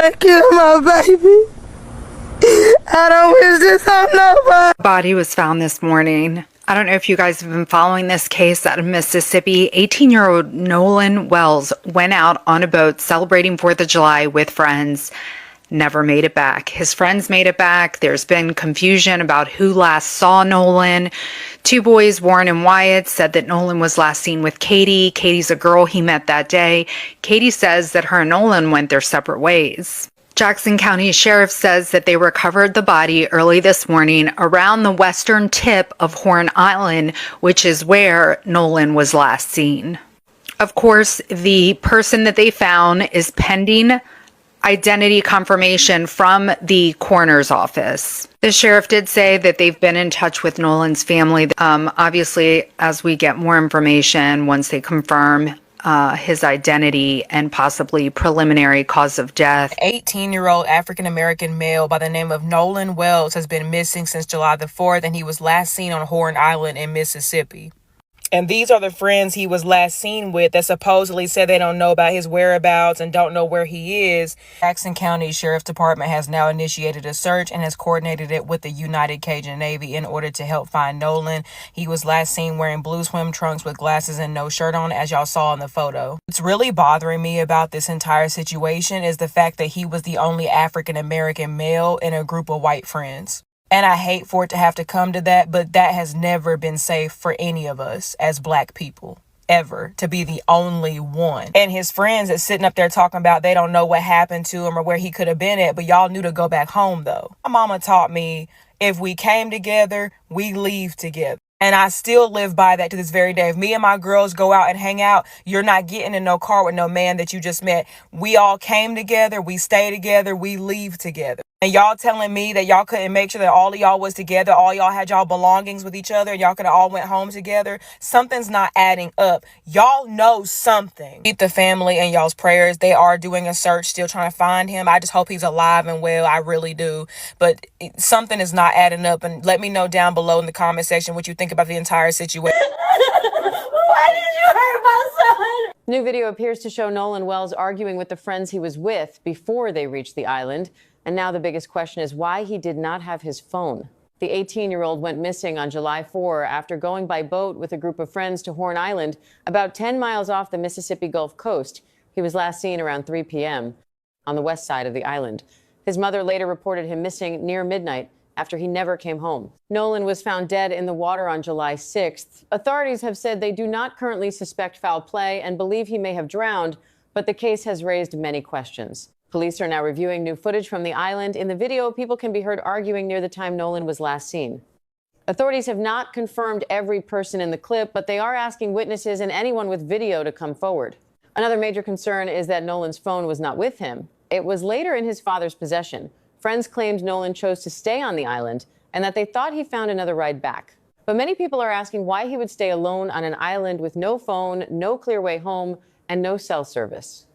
gonna kill my baby. I don't wish this on nobody. Body was found this morning. I don't know if you guys have been following this case out of Mississippi. 18-year-old Nolan Wells went out on a boat celebrating 4th of July with friends. Never made it back. His friends made it back. There's been confusion about who last saw Nolan. Two boys, Warren and Wyatt, said that Nolan was last seen with Katie. Katie's a girl he met that day. Katie says that her and Nolan went their separate ways. Jackson County Sheriff says that they recovered the body early this morning around the western tip of Horn Island, which is where Nolan was last seen. Of course, the person that they found is pending identity confirmation from the coroner's office. The sheriff did say that they've been in touch with Nolan's family. Obviously, as we get more information, once they confirm his identity and possibly preliminary cause of death. 18-year-old African-American male by the name of Nolan Wells has been missing since July the 4th, and he was last seen on Horn Island in Mississippi. And these are the friends he was last seen with that supposedly said they don't know about his whereabouts and don't know where he is. Jackson County Sheriff's Department has now initiated a search and has coordinated it with the United Cajun Navy in order to help find Nolan. He was last seen wearing blue swim trunks with glasses and no shirt on, as y'all saw in the photo. What's really bothering me about this entire situation is the fact that he was the only African-American male in a group of white friends. And I hate for it to have to come to that, but that has never been safe for any of us as black people, ever, to be the only one. And his friends that's sitting up there talking about they don't know what happened to him or where he could have been at, but y'all knew to go back home, though. My mama taught me, if we came together, we leave together. And I still live by that to this very day. If me and my girls go out and hang out, you're not getting in no car with no man that you just met. We all came together, we stay together, we leave together. And y'all telling me that y'all couldn't make sure that all of y'all was together, all y'all had y'all belongings with each other, and y'all could have all went home together. Something's not adding up. Y'all know something. Keep the family in y'all's prayers. They are doing a search, still trying to find him. I just hope he's alive and well. I really do. But something is not adding up. And let me know down below in the comment section what you think about the entire situation. Why did you hurt my son? New video appears to show Nolan Wells arguing with the friends he was with before they reached the island. And now the biggest question is why he did not have his phone. The 18-year-old went missing on July 4 after going by boat with a group of friends to Horn Island, about 10 miles off the Mississippi Gulf Coast. He was last seen around 3 p.m. on the west side of the island. His mother later reported him missing near midnight after he never came home. Nolan was found dead in the water on July 6th. Authorities have said they do not currently suspect foul play and believe he may have drowned, but the case has raised many questions. Police are now reviewing new footage from the island. In the video, people can be heard arguing near the time Nolan was last seen. Authorities have not confirmed every person in the clip, but they are asking witnesses and anyone with video to come forward. Another major concern is that Nolan's phone was not with him. It was later in his father's possession. Friends claimed Nolan chose to stay on the island and that they thought he found another ride back. But many people are asking why he would stay alone on an island with no phone, no clear way home, and no cell service.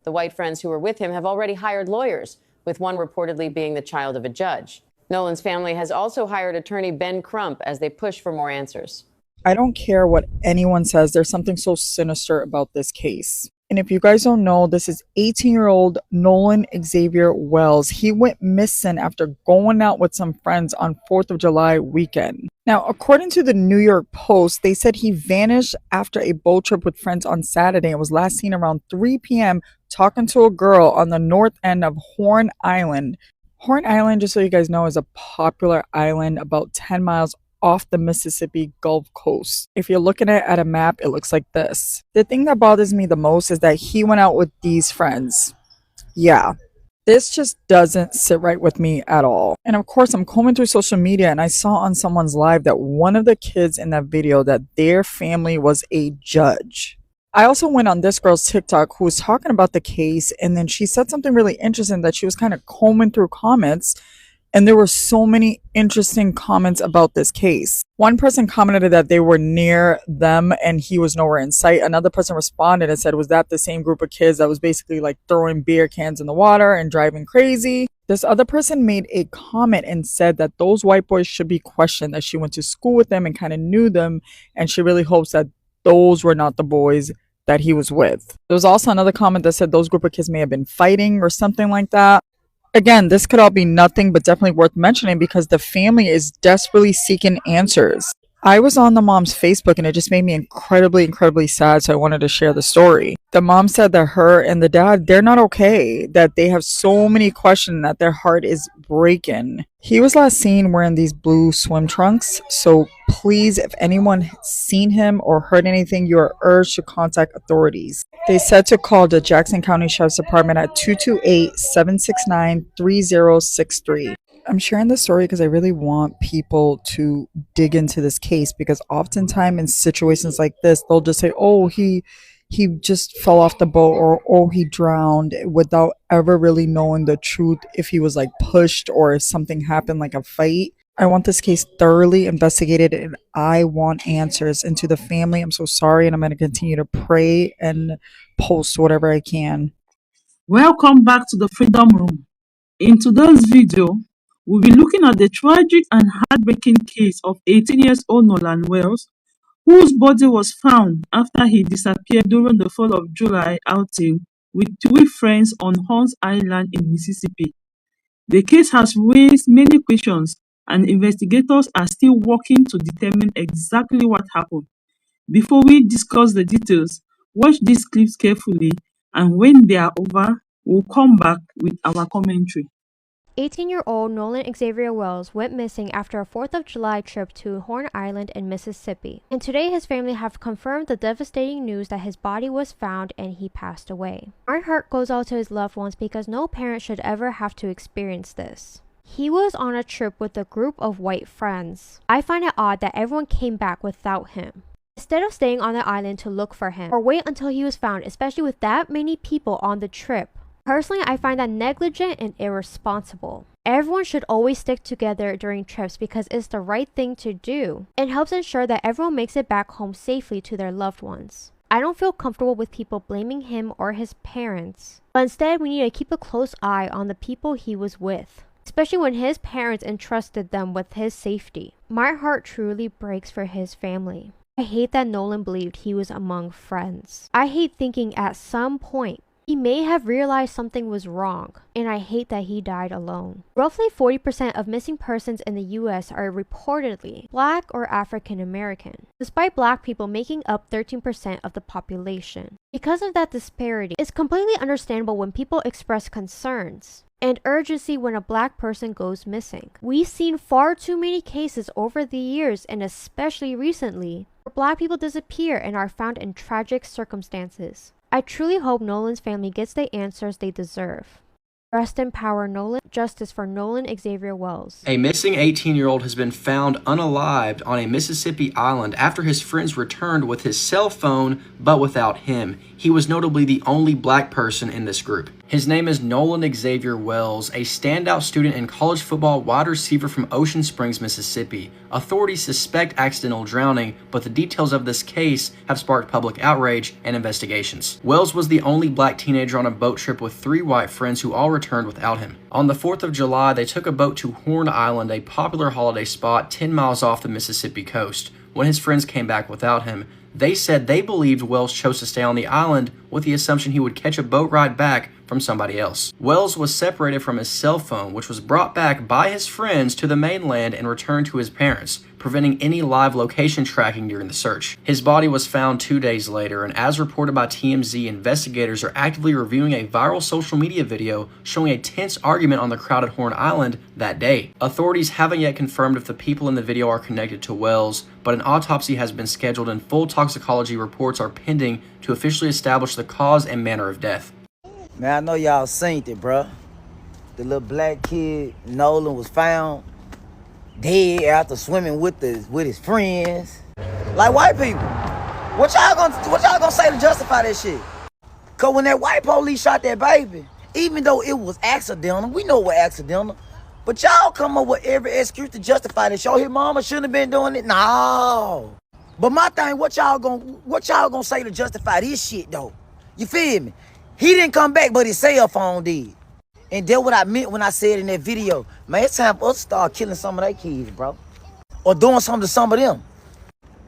The white friends who were with him have already hired lawyers, with one reportedly being the child of a judge. Nolan's family has also hired attorney Ben Crump as they push for more answers. I don't care what anyone says. There's something so sinister about this case. And if you guys don't know, this is 18-year-old Nolan Xavier Wells. He went missing after going out with some friends on 4th of July weekend. Now, according to the New York Post, they said he vanished after a boat trip with friends on Saturday and was last seen around 3 p.m. talking to a girl on the north end of Horn Island. Horn Island, just so you guys know, is a popular island about 10 miles off the Mississippi Gulf Coast. If you're looking at a map, it looks like this. The thing that bothers me the most is that he went out with these friends. Yeah, this just doesn't sit right with me at all. And of course, I'm combing through social media and I saw on someone's live that one of the kids in that video, that their family was a judge. I also went on this girl's TikTok who was talking about the case, and then she said something really interesting, that she was kind of combing through comments and there were so many interesting comments about this case. One person commented that they were near them and he was nowhere in sight. Another person responded and said, was that the same group of kids that was basically like throwing beer cans in the water and driving crazy? This other person made a comment and said that those white boys should be questioned, that she went to school with them and kind of knew them, and she really hopes that those were not the boys that he was with. There was also another comment that said those group of kids may have been fighting or something like that. Again, this could all be nothing, but definitely worth mentioning because the family is desperately seeking answers. I was on the mom's Facebook and it just made me incredibly, incredibly sad. So I wanted to share the story. The mom said that her and the dad, they're not okay, that they have so many questions, that their heart is breaking. He was last seen wearing these blue swim trunks. So please, if anyone has seen him or heard anything, you are urged to contact authorities. They said to call the Jackson County Sheriff's Department at 228-769-3063. I'm sharing this story because I really want people to dig into this case, because oftentimes in situations like this, they'll just say, oh, he just fell off the boat, or oh, he drowned, without ever really knowing the truth, if he was like pushed or if something happened like a fight. I want this case thoroughly investigated and I want answers. And to the family, I'm so sorry, and I'm going to continue to pray and post whatever I can. Welcome back to the Freedom Room. In today's video, we'll be looking at the tragic and heartbreaking case of 18-year-old Nolan Wells, whose body was found after he disappeared during the 4th of July outing with 3 friends on Horns Island in Mississippi. The case has raised many questions, and investigators are still working to determine exactly what happened. Before we discuss the details, watch these clips carefully, and when they are over, we'll come back with our commentary. 18-year-old Nolan Xavier Wells went missing after a 4th of July trip to Horn Island in Mississippi. And today his family have confirmed the devastating news that his body was found and he passed away. Our heart goes out to his loved ones because no parent should ever have to experience this. He was on a trip with a group of white friends. I find it odd that everyone came back without him. Instead of staying on the island to look for him or wait until he was found, especially with that many people on the trip. Personally, I find that negligent and irresponsible. Everyone should always stick together during trips because it's the right thing to do and helps ensure that everyone makes it back home safely to their loved ones. I don't feel comfortable with people blaming him or his parents, but instead we need to keep a close eye on the people he was with, especially when his parents entrusted them with his safety. My heart truly breaks for his family. I hate that Nolan believed he was among friends. I hate thinking at some point he may have realized something was wrong, and I hate that he died alone. Roughly 40% of missing persons in the US are reportedly Black or African American, despite Black people making up 13% of the population. Because of that disparity, it's completely understandable when people express concerns and urgency when a Black person goes missing. We've seen far too many cases over the years, and especially recently, where Black people disappear and are found in tragic circumstances. I truly hope Nolan's family gets the answers they deserve. Rest in power, Nolan. Justice for Nolan Xavier Wells. A missing 18-year-old has been found unalived on a Mississippi island after his friends returned with his cell phone, but without him. He was notably the only Black person in this group. His name is Nolan Xavier Wells, a standout student and college football wide receiver from Ocean Springs, Mississippi. Authorities suspect accidental drowning, but the details of this case have sparked public outrage and investigations. Wells was the only Black teenager on a boat trip with 3 white friends who all returned without him. On the 4th of July, they took a boat to Horn Island, a popular holiday spot 10 miles off the Mississippi coast. When his friends came back without him, they said they believed Wells chose to stay on the island with the assumption he would catch a boat ride back from somebody else. Wells was separated from his cell phone, which was brought back by his friends to the mainland and returned to his parents, preventing any live location tracking during the search. His body was found 2 days later, and as reported by TMZ, investigators are actively reviewing a viral social media video showing a tense argument on the crowded Horn Island that day. Authorities haven't yet confirmed if the people in the video are connected to Wells, but an autopsy has been scheduled and full toxicology reports are pending to officially establish the cause and manner of death. Man, I know y'all seen it, bruh. The little Black kid, Nolan, was found dead after swimming with his friends. Like white people. What y'all gonna say to justify that shit? Cause when that white police shot that baby, even though it was accidental, we know it was accidental, but y'all come up with every excuse to justify this. Y'all, his mama shouldn't have been doing it. No. But my thing, what y'all gonna say to justify this shit though? You feel me? He didn't come back, but his cell phone did. And that's what I meant when I said in that video, man, it's time for us to start killing some of their kids, bro. Or doing something to some of them.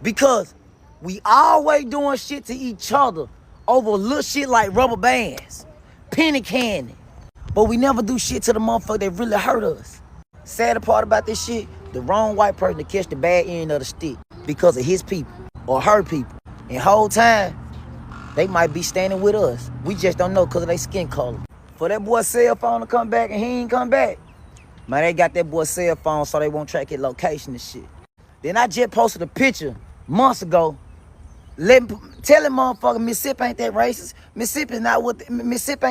Because we always doing shit to each other, over little shit like rubber bands, penny candy. But we never do shit to the motherfucker that really hurt us. Sad part about this shit, the wrong white person to catch the bad end of the stick because of his people or her people. And whole time, they might be standing with us. We just don't know because of their skin color. For that boy's cell phone to come back and he ain't come back, man, they got that boy's cell phone so they won't track his location and shit. Then I just posted a picture months ago telling motherfucker Mississippi ain't that racist. Mississippi ain't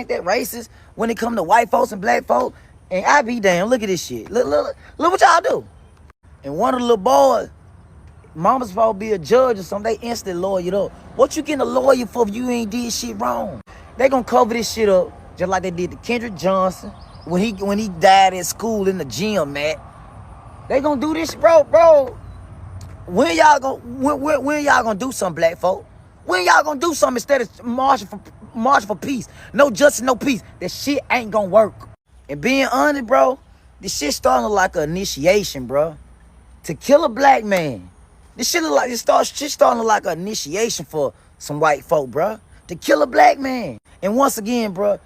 that racist when it come to white folks and black folks. And I be damn, look at this shit. Look what y'all do. And one of the little boys, mama's supposed to be a judge or something, they instantly lawyered up. What you getting a lawyer for if you ain't did shit wrong? They gonna cover this shit up just like they did to Kendrick Johnson when he died at school in the gym, man. They gonna do this, bro. When y'all gonna do something, black folk? When y'all gonna do something instead of marching for peace? No justice, no peace. That shit ain't gonna work. And being honest, bro, this shit starting like an initiation, bro. To kill a black man. This shit look like starting like an initiation for some white folk, bro. To kill a black man. And once again, bro,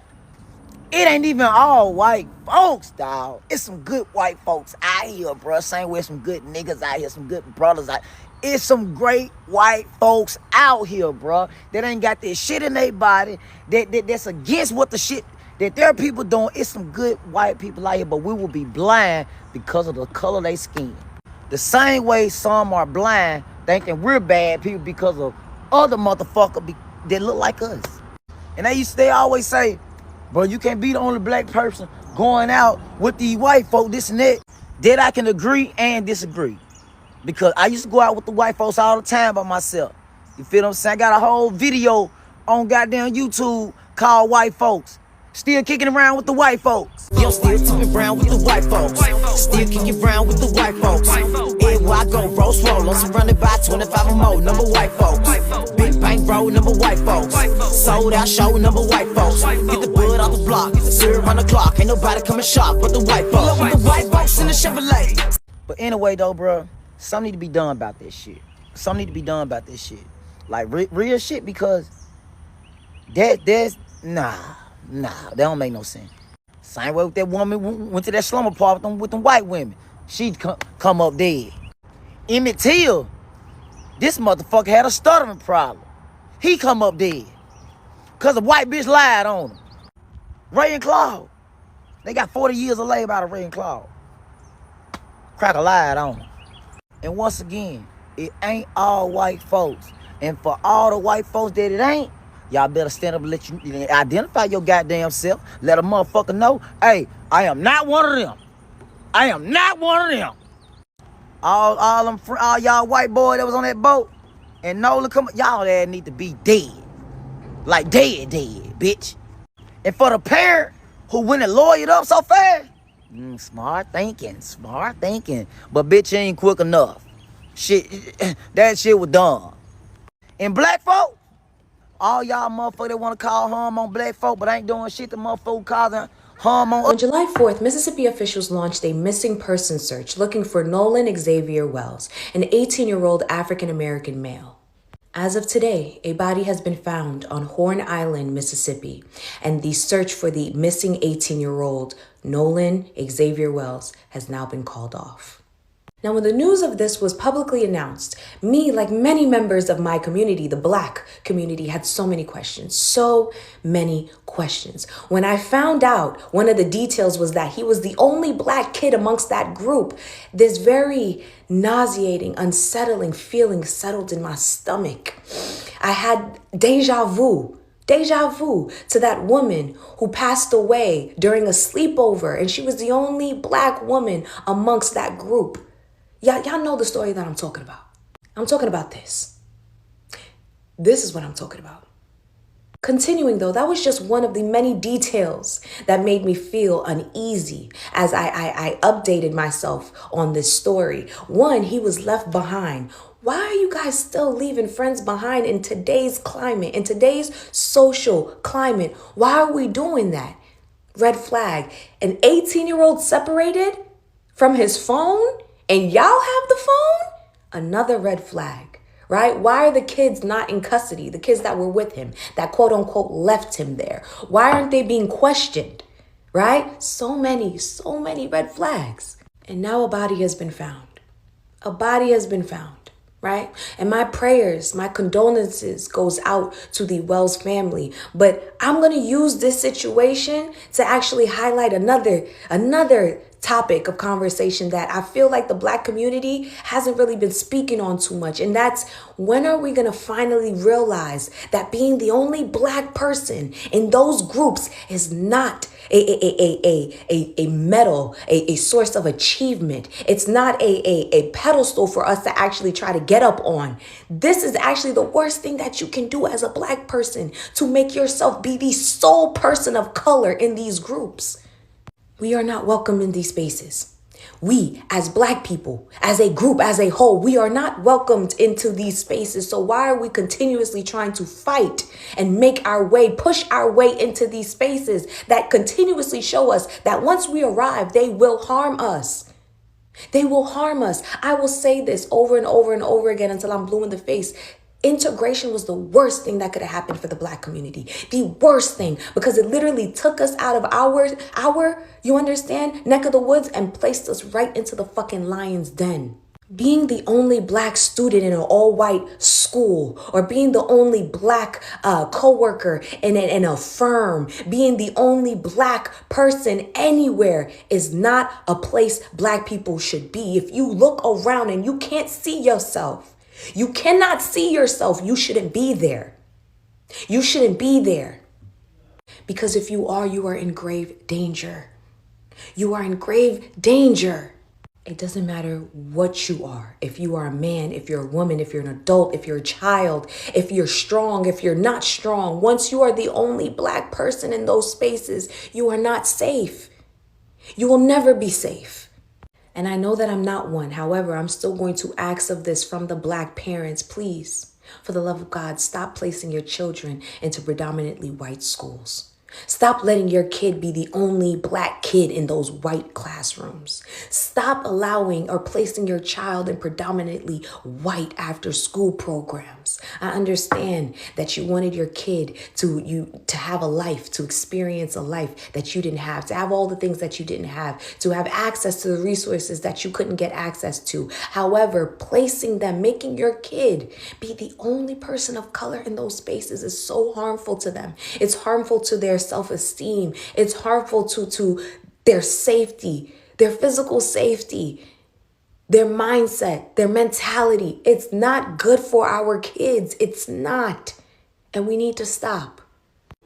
it ain't even all white folks, dawg. It's some good white folks out here, bro. Same way some good niggas out here, some good brothers out here. It's some great white folks out here, bro, that ain't got that shit in their body, that's against what the shit that their people doing. It's some good white people out here, but we will be blind because of the color of their skin. The same way some are blind thinking we're bad people because of other motherfuckers that look like us. And they always say, bro, you can't be the only black person going out with these white folk, this and that. That I can agree and disagree. Because I used to go out with the white folks all the time by myself. You feel what I'm saying? I got a whole video on goddamn YouTube called White Folks. Still kicking around with the white folks. Yo, still tipping around with the white folks. Still kicking around with the white folks. Everywhere I go, roll, I'm surrounded by 25 or more. Number white folks. Big Bang Road, number white folks. Sold out show, number white folks. Get the bud off the block, serve around the clock. Ain't nobody coming sharp but the white folks. With the white folks in the Chevrolet. But anyway, though, bro, something need to be done about this shit. Like real shit, because Nah, that don't make no sense. Same way with that woman went to that slumber party with them white women. She'd come up dead. Emmett Till, this motherfucker had a stuttering problem. He come up dead. Cause a white bitch lied on him. Ray and Claude. They got 40 years of labor out of Ray and Claude. Cracker lied on him. And once again, it ain't all white folks. And for all the white folks that it ain't, y'all better stand up and let you identify your goddamn self. Let a motherfucker know, hey, I am not one of them. All y'all white boys that was on that boat and Nolan come, y'all that need to be dead. Like dead, bitch. And for the parent who went and lawyered up so fast, smart thinking. But bitch, you ain't quick enough. That shit was dumb. And black folk, all y'all motherfuckers that want to call harm on black folk but ain't doing shit, the motherfucker causing harm on... On July 4th, Mississippi officials launched a missing person search looking for Nolan Xavier Wells, an 18-year-old African-American male. As of today, a body has been found on Horn Island, Mississippi, and the search for the missing 18-year-old Nolan Xavier Wells has now been called off. Now, when the news of this was publicly announced, me, like many members of my community, the Black community, had so many questions. When I found out one of the details was that he was the only Black kid amongst that group, this very nauseating, unsettling feeling settled in my stomach. I had deja vu to that woman who passed away during a sleepover, and she was the only Black woman amongst that group. Y'all know the story that I'm talking about. I'm talking about this. This is what I'm talking about. Continuing though, that was just one of the many details that made me feel uneasy as I updated myself on this story. One, he was left behind. Why are you guys still leaving friends behind in today's climate, in today's social climate? Why are we doing that? Red flag. An 18-year-old separated from his phone? And y'all have the phone? Another red flag. right? Why are the kids not in custody? The kids that were with him, that quote unquote left him there. Why aren't they being questioned, right? So many red flags. And now a body has been found. A body has been found, right? And my prayers, my condolences goes out to the Wells family. But I'm going to use this situation to actually highlight another topic of conversation that I feel like the Black community hasn't really been speaking on too much. And that's, when are we going to finally realize that being the only Black person in those groups is not a medal, a source of achievement. It's not a pedestal for us to actually try to get up on. This is actually the worst thing that you can do as a Black person, to make yourself be the sole person of color in these groups. We are not welcome in these spaces. We, as Black people, as a group, as a whole, we are not welcomed into these spaces. So why are we continuously trying to fight and make our way, push our way into these spaces that continuously show us that once we arrive, they will harm us? They will harm us. I will say this over and over and over again until I'm blue in the face. Integration was the worst thing that could have happened for the Black community. The worst thing, because it literally took us out of our, you understand, neck of the woods and placed us right into the fucking lion's den. Being the only Black student in an all-white school, or being the only Black co-worker in a firm, being the only Black person anywhere is not a place Black people should be. If you look around and you can't see yourself, you cannot see yourself, you shouldn't be there. You shouldn't be there. Because if you are in grave danger. You are in grave danger. It doesn't matter what you are. If you are a man, if you're a woman, if you're an adult, if you're a child, if you're strong, if you're not strong. Once you are the only Black person in those spaces, you are not safe. You will never be safe. And I know that I'm not one. However, I'm still going to ask of this from the Black parents. Please, for the love of God, stop placing your children into predominantly white schools. Stop letting your kid be the only Black kid in those white classrooms. Stop allowing or placing your child in predominantly white after school programs. I understand that you wanted your kid to have a life, to experience a life that you didn't have, to have all the things that you didn't have, to have access to the resources that you couldn't get access to. However, placing them, making your kid be the only person of color in those spaces is so harmful to them. It's harmful to their self-esteem. It's harmful to their safety, their physical safety, their mindset, their mentality. It's not good for our kids. It's not. And we need to stop.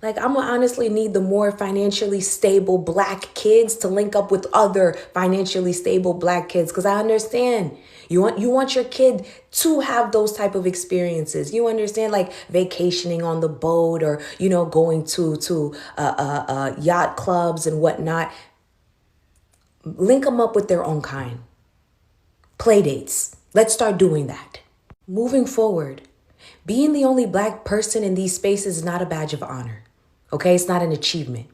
Like, I'm gonna honestly need the more financially stable Black kids to link up with other financially stable Black kids. Because I understand you want your kid to have those type of experiences. You understand, like vacationing on the boat, or, going to yacht clubs and whatnot. Link them up with their own kind. Play dates. Let's start doing that. Moving forward, being the only Black person in these spaces is not a badge of honor. Okay, it's not an achievement.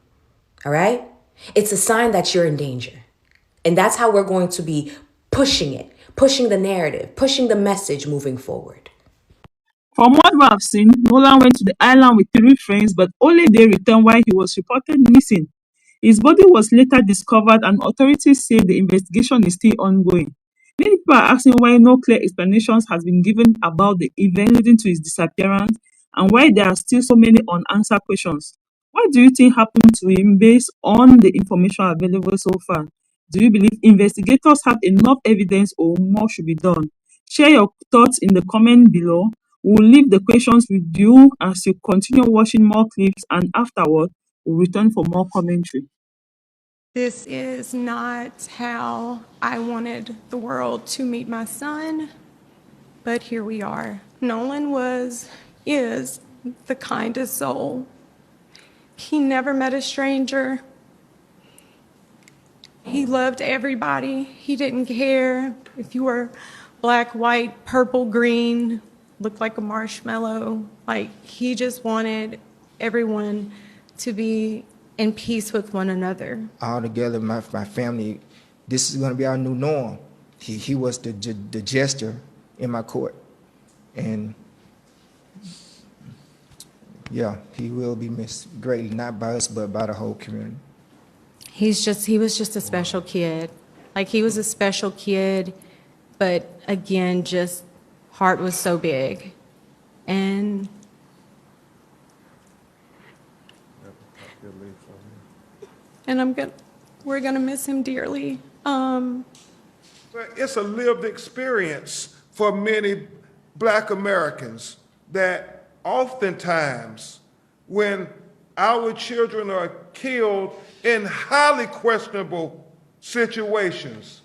All right? It's a sign that you're in danger. And that's how we're going to be pushing it, pushing the narrative, pushing the message moving forward. From what we have seen, Nolan went to the island with 3 friends, but only they returned while he was reported missing. His body was later discovered, and authorities say the investigation is still ongoing. Many people are asking why no clear explanations has been given about the event leading to his disappearance, and why there are still so many unanswered questions. What do you think happened to him based on the information available so far? Do you believe investigators have enough evidence, or more should be done? Share your thoughts in the comment below. We'll leave the questions with you as you continue watching more clips, and afterward, we'll return for more commentary. This is not how I wanted the world to meet my son, but here we are. Nolan is the kindest soul. He never met a stranger. He loved everybody. He didn't care if you were black, white, purple, green, looked like a marshmallow. Like, he just wanted everyone to be in peace with one another. All together, my family, this is going to be our new norm. He was the jester in my court. And yeah, he will be missed greatly, not by us, but by the whole community. He was just a special kid. Like, he was a special kid, but again, just heart was so big. And we're gonna miss him dearly. But it's a lived experience for many Black Americans that oftentimes when our children are killed in highly questionable situations,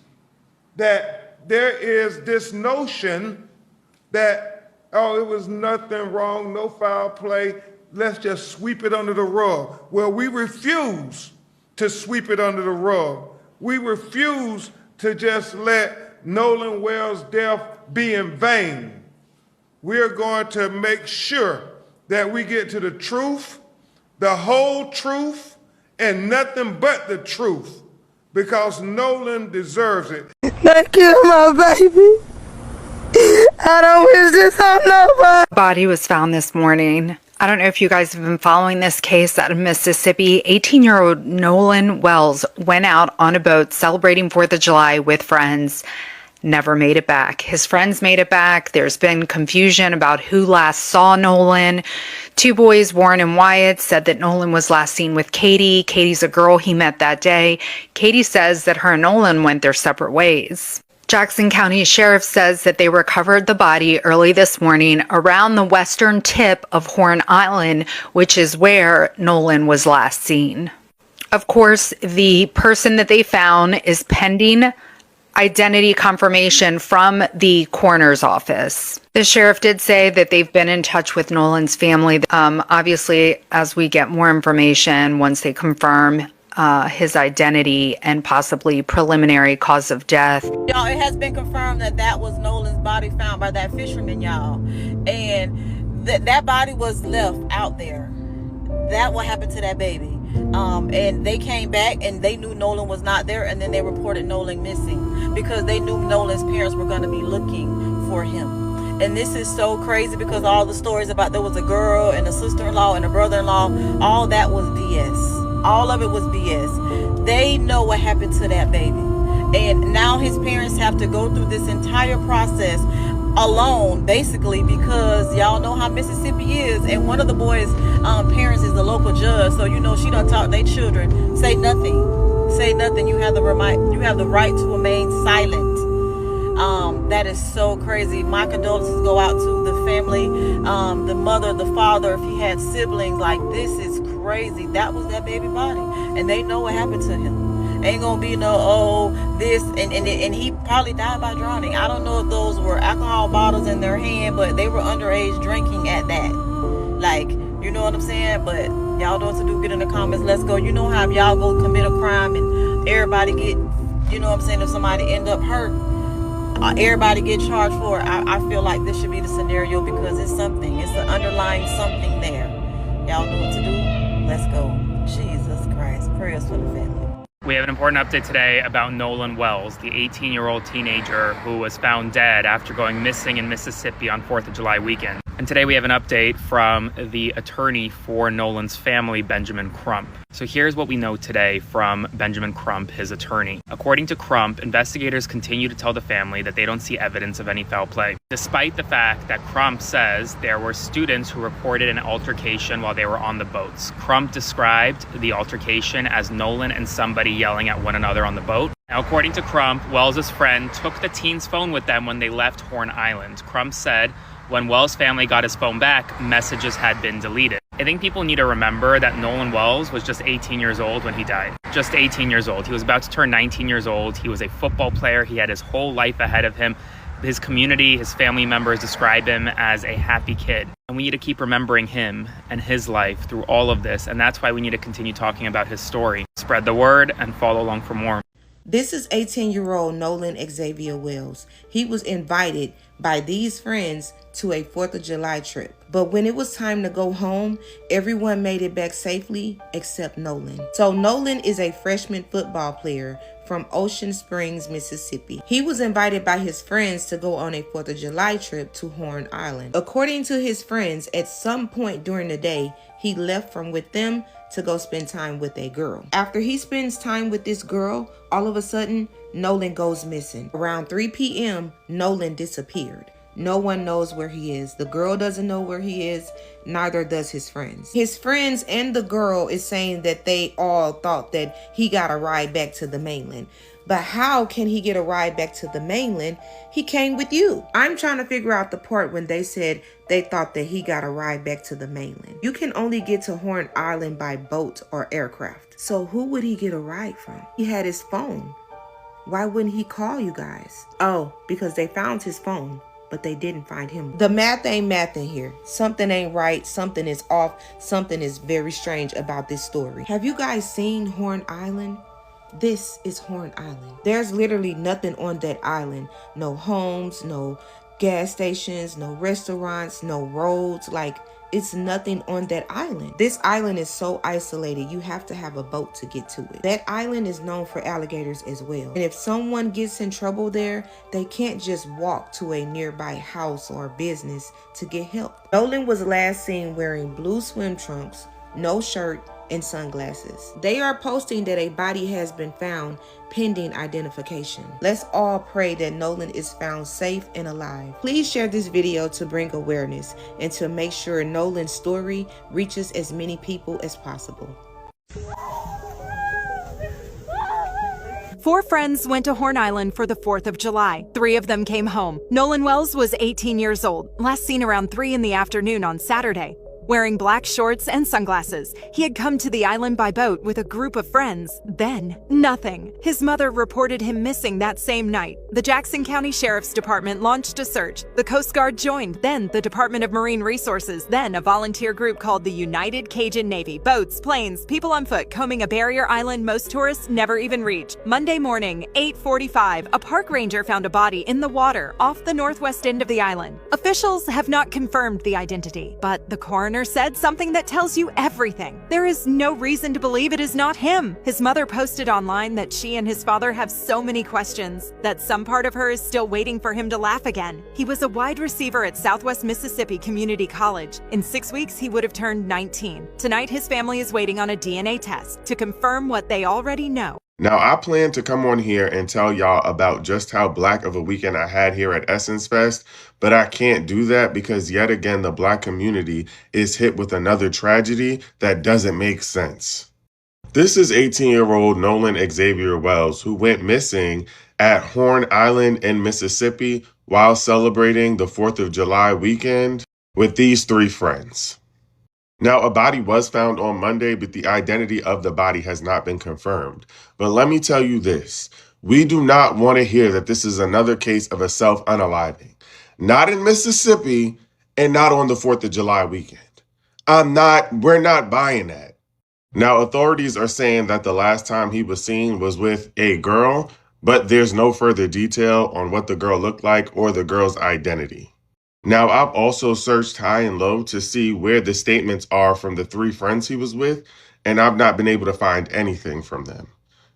that there is this notion that, oh, it was nothing wrong, no foul play, let's just sweep it under the rug. Well, we refuse to sweep it under the rug. We refuse to just let Nolan Wells' death be in vain. We're going to make sure that we get to the truth, the whole truth, and nothing but the truth, because Nolan deserves it. Thank you, my baby. I don't wish this on nobody. Body was found this morning. I don't know if you guys have been following this case out of Mississippi. 18-year-old Nolan Wells went out on a boat celebrating 4th of July with friends. Never made it back. His friends made it back. There's been confusion about who last saw Nolan. Two boys, Warren and Wyatt, said that Nolan was last seen with Katie. Katie's a girl he met that day. Katie says that her and Nolan went their separate ways. Jackson County Sheriff says that they recovered the body early this morning around the western tip of Horn Island, which is where Nolan was last seen. Of course, the person that they found is pending identity confirmation from the coroner's office. The sheriff did say that they've been in touch with Nolan's family. Obviously, as we get more information, once they confirm his identity and possibly preliminary cause of death. Y'all, it has been confirmed that that was Nolan's body found by that fisherman, y'all. And that body was left out there. That what happened to that baby. And they came back and they knew Nolan was not there, and then they reported Nolan missing because they knew Nolan's parents were going to be looking for him. And this is so crazy because all the stories about there was a girl and a sister-in-law and a brother-in-law, all that was BS. All of it was BS. They know what happened to that baby. And now his parents have to go through this entire process alone, basically, because y'all know how Mississippi is. And one of the boys' parents is the local judge, so you know she don't talk their children. Say nothing. Say nothing. You have the right to remain silent. That is so crazy. My condolences go out to the family, the mother, the father, if he had siblings. Like, this is crazy. That was that baby body, and they know what happened to him. Ain't gonna be no this and he probably died by drowning. I don't know if those were alcohol bottles in their hand, but they were underage drinking at that. Like, you know what I'm saying? But y'all know what to do. Get in the comments. Let's go. You know how if y'all go commit a crime and everybody get, you know what I'm saying, if somebody end up hurt, everybody get charged for it. I feel like this should be the scenario because it's something. It's an underlying something there. Y'all know what to do. Let's go. Jesus Christ. Prayers for the family. We have an important update today about Nolan Wells, the 18-year-old teenager who was found dead after going missing in Mississippi on 4th of July weekend. And today we have an update from the attorney for Nolan's family, Benjamin Crump. So here's what we know today from Benjamin Crump, his attorney. According to Crump, investigators continue to tell the family that they don't see evidence of any foul play, despite the fact that Crump says there were students who reported an altercation while they were on the boats. Crump described the altercation as Nolan and somebody yelling at one another on the boat. Now, according to Crump, Wells' friend took the teen's phone with them when they left Horn Island. Crump said when Wells' family got his phone back, messages had been deleted. I think people need to remember that Nolan Wells was just 18 years old when he died. Just 18 years old. He was about to turn 19 years old. He was a football player. He had his whole life ahead of him. His community, his family members describe him as a happy kid. And we need to keep remembering him and his life through all of this. And that's why we need to continue talking about his story. Spread the word and follow along for more. This is 18-year-old Nolan Xavier Wells. He was invited by these friends to a 4th of July trip. But when it was time to go home, everyone made it back safely except Nolan. So Nolan is a freshman football player from Ocean Springs, Mississippi. He was invited by his friends to go on a 4th of July trip to Horn Island. According to his friends, at some point during the day, he left from with them to go spend time with a girl. After he spends time with this girl, all of a sudden, Nolan goes missing. Around 3 p.m., Nolan disappeared. No one knows where he is. The girl doesn't know where he is, neither does his friends. His friends and the girl is saying that they all thought that he got a ride back to the mainland. But how can he get a ride back to the mainland? He came with you. I'm trying to figure out the part when they said they thought that he got a ride back to the mainland. You can only get to Horn Island by boat or aircraft. So who would he get a ride from? He had his phone. Why wouldn't he call you guys? Oh, because they found his phone, but they didn't find him. The math ain't mathin' here. Something ain't right. Something is off. Something is very strange about this story. Have you guys seen Horn Island? This is Horn Island. There's literally nothing on that island. No homes, no gas stations, no restaurants, no roads. Like, it's nothing on that island. This island is so isolated, you have to have a boat to get to it. That island is known for alligators as well. And if someone gets in trouble there, they can't just walk to a nearby house or business to get help. Nolan was last seen wearing blue swim trunks, no shirt, and sunglasses. They are posting that a body has been found pending identification. Let's all pray that Nolan is found safe and alive. Please share this video to bring awareness and to make sure Nolan's story reaches as many people as possible. 4 friends went to Horn Island for the 4th of July. 3 of them came home. Nolan Wells was 18 years old, last seen around 3 in the afternoon on Saturday. Wearing black shorts and sunglasses, he had come to the island by boat with a group of friends. Then, nothing. His mother reported him missing that same night. The Jackson County Sheriff's Department launched a search. The Coast Guard joined, then the Department of Marine Resources, then a volunteer group called the United Cajun Navy. Boats, planes, people on foot combing a barrier island most tourists never even reach. Monday morning, 8:45, a park ranger found a body in the water off the northwest end of the island. Officials have not confirmed the identity, but the coroner said something that tells you everything. There is no reason to believe it is not him. His mother posted online that she and his father have so many questions, that some part of her is still waiting for him to laugh again. He was a wide receiver at Southwest Mississippi Community College. In 6 weeks, he would have turned 19. Tonight, his family is waiting on a DNA test to confirm what they already know. Now, I plan to come on here and tell y'all about just how black of a weekend I had here at Essence Fest, but I can't do that because yet again, the black community is hit with another tragedy that doesn't make sense. This is 18-year-old Nolan Xavier Wells, who went missing at Horn Island in Mississippi while celebrating the 4th of July weekend with these 3 friends. Now, a body was found on Monday, but the identity of the body has not been confirmed. But let me tell you this. We do not want to hear that this is another case of a self-unaliving. Not in Mississippi and not on the 4th of July weekend. We're not buying that. Now, authorities are saying that the last time he was seen was with a girl, but there's no further detail on what the girl looked like or the girl's identity. Now, I've also searched high and low to see where the statements are from the 3 friends he was with, and I've not been able to find anything from them.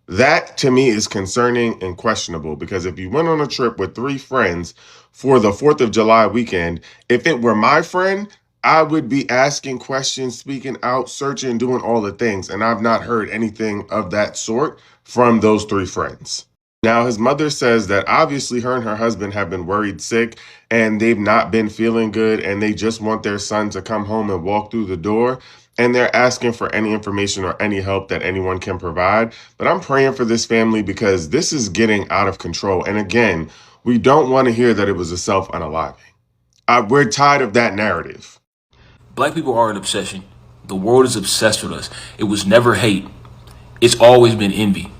That, to me, is concerning and questionable because if you went on a trip with 3 friends for the 4th of July weekend, if it were my friend, I would be asking questions, speaking out, searching, doing all the things, and I've not heard anything of that sort from those 3 friends. Now, his mother says that obviously her and her husband have been worried sick and they've not been feeling good and they just want their son to come home and walk through the door. And they're asking for any information or any help that anyone can provide. But I'm praying for this family because this is getting out of control. And again, we don't want to hear that it was a self-unaliving. We're tired of that narrative. Black people are an obsession. The world is obsessed with us. It was never hate. It's always been envy.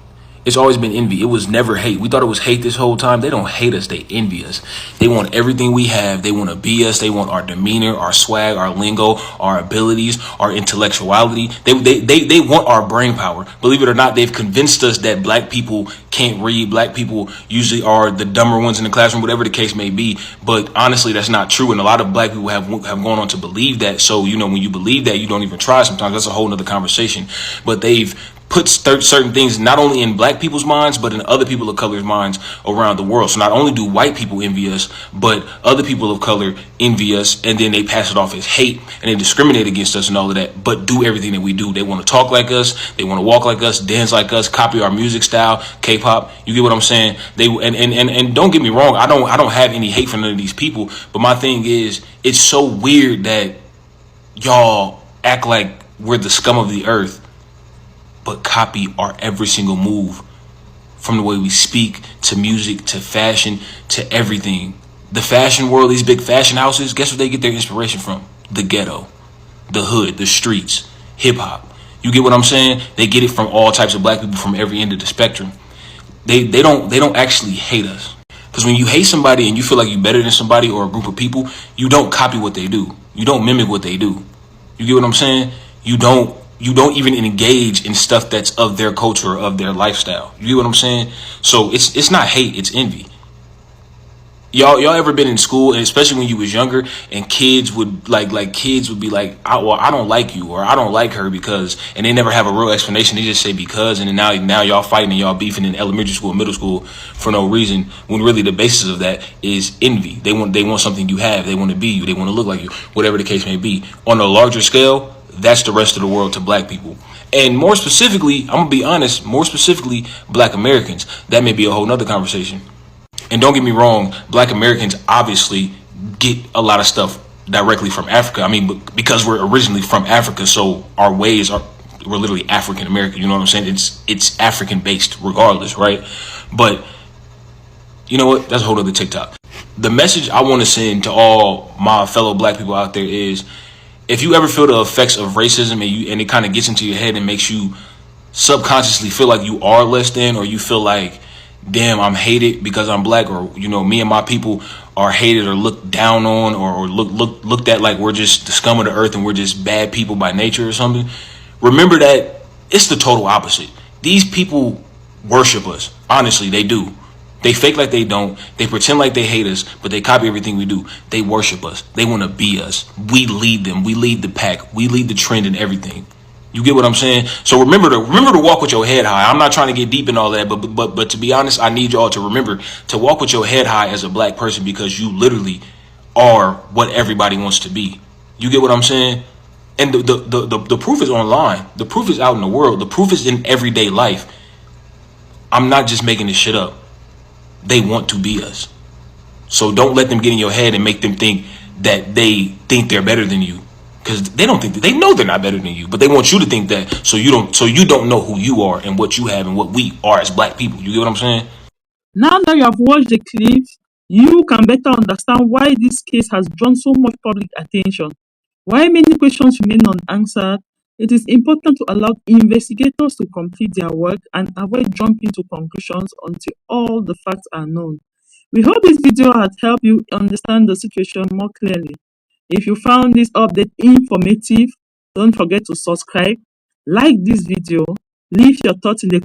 It's always been envy. It was never hate. We thought it was hate this whole time. They don't hate us. They envy us. They want everything we have. They want to be us. They want our demeanor, our swag, our lingo, our abilities, our intellectuality. They want our brain power. Believe it or not, they've convinced us that black people can't read. Black people usually are the dumber ones in the classroom, whatever the case may be. But honestly, that's not true. And a lot of black people have gone on to believe that. So, when you believe that, you don't even try sometimes. That's a whole nother conversation. But they've put certain things not only in black people's minds, but in other people of color's minds around the world. So not only do white people envy us, but other people of color envy us, and then they pass it off as hate, and they discriminate against us and all of that, but do everything that we do. They want to talk like us, they want to walk like us, dance like us, copy our music style, K-pop. You get what I'm saying? And don't get me wrong, I don't have any hate for none of these people, but my thing is, it's so weird that y'all act like we're the scum of the earth, but copy our every single move, from the way we speak, to music, to fashion, to everything. The fashion world, these big fashion houses, guess what they get their inspiration from? The ghetto, the hood, the streets, hip hop. You get what I'm saying? They get it from all types of black people from every end of the spectrum. They don't actually hate us. Because when you hate somebody and you feel like you're better than somebody or a group of people, you don't copy what they do. You don't mimic what they do. You get what I'm saying? You don't even engage in stuff that's of their culture, of their lifestyle. You get what I'm saying? So it's not hate, it's envy. Y'all ever been in school, and especially when you was younger, and kids would be like, I don't like you, or I don't like her because, and they never have a real explanation. They just say because, and then now y'all fighting and y'all beefing in elementary school, middle school for no reason, when really the basis of that is envy. They want something you have. They want to be you. They want to look like you, whatever the case may be. On a larger scale, that's the rest of the world to black people. And more specifically, I'm gonna be honest, more specifically, black Americans. That may be a whole nother conversation. And don't get me wrong, black Americans obviously get a lot of stuff directly from Africa. I mean, because we're originally from Africa, so our ways we're literally African American. You know what I'm saying? It's African based regardless, right? But you know what? That's a whole other TikTok. The message I want to send to all my fellow black people out there is, if you ever feel the effects of racism and it kind of gets into your head and makes you subconsciously feel like you are less than, or you feel like, damn, I'm hated because I'm black, or me and my people are hated or looked down on, or looked at like we're just the scum of the earth and we're just bad people by nature or something, remember that it's the total opposite. These people worship us. Honestly, they do. They fake like they don't. They pretend like they hate us, but they copy everything we do. They worship us. They want to be us. We lead them. We lead the pack. We lead the trend in everything. You get what I'm saying? So remember to walk with your head high. I'm not trying to get deep in all that, but to be honest, I need y'all to remember to walk with your head high as a black person, because you literally are what everybody wants to be. You get what I'm saying? And the proof is online. The proof is out in the world. The proof is in everyday life. I'm not just making this shit up. They want to be us. So don't let them get in your head and make them think that they think they're better than you. Because they don't think that, they know they're not better than you, but they want you to think that, so you don't know who you are and what you have and what we are as black people. You get what I'm saying? Now that you have watched the clip, you can better understand why this case has drawn so much public attention. While many questions remain unanswered, it is important to allow investigators to complete their work and avoid jumping to conclusions until all the facts are known. We hope this video has helped you understand the situation more clearly. If you found this update informative, don't forget to subscribe, like this video, leave your thoughts in the